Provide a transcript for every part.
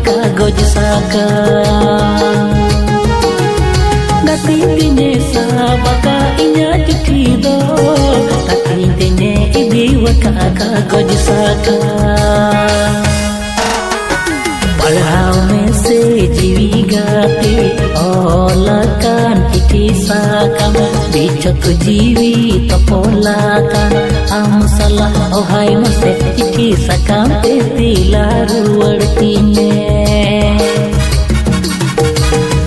Kagoy saka Gati tinye sa baka inya chutido Gati tinye ibiwa kagoy saka Padhaw में से जीवी गाती ओलाkan iti sakam Bichok जीवी topolakan am salah ohai mase iti sakam te tilaru वर्तीने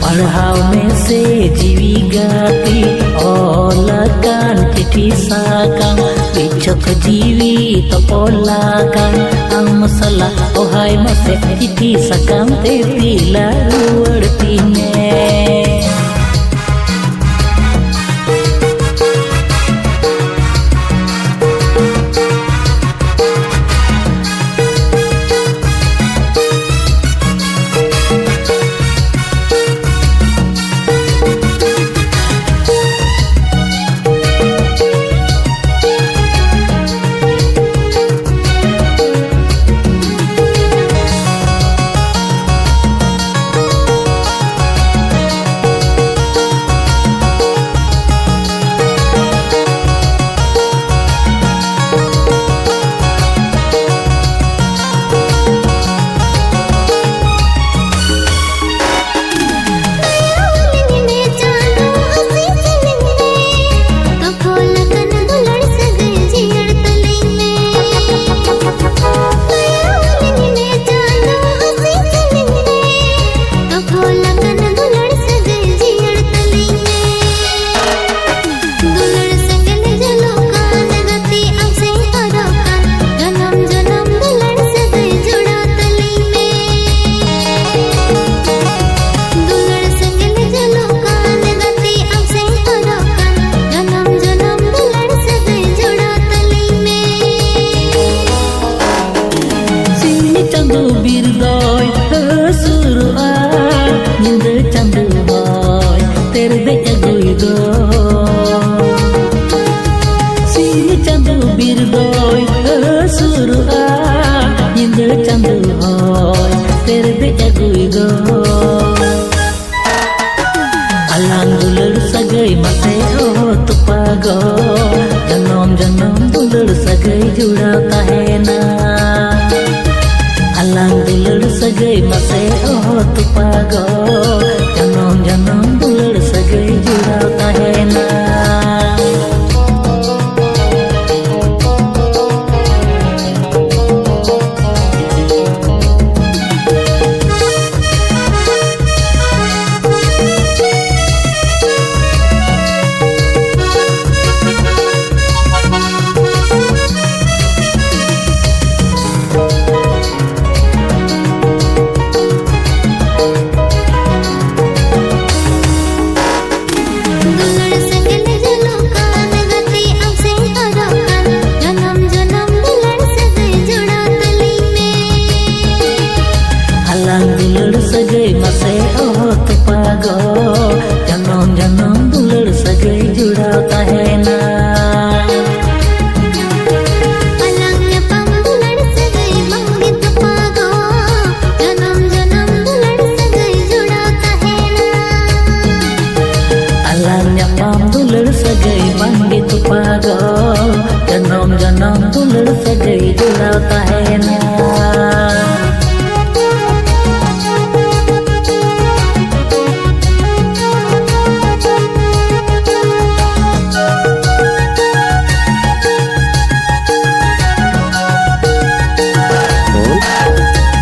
पढ़ाव में से जीवी गाती ओलाkan iti sakam Bichok जीवी topolakan am salah ohai mase iti sakam te tilaru वर्तीने Alang dulur sagai mase oh tupago Janom janom dulur sagai jura tahena Alang dulur sagai mase oh tupago Janom janom dulur sagai jura tahena दुलड़ सगई मसे ओ तुपागो जन्म जन्म दुलड़ सगई जुड़ाव तहेना दुलड़ सगई बंगी तुपागो जन्म जन्म दुलड़ सगई जुड़ाव तहेना।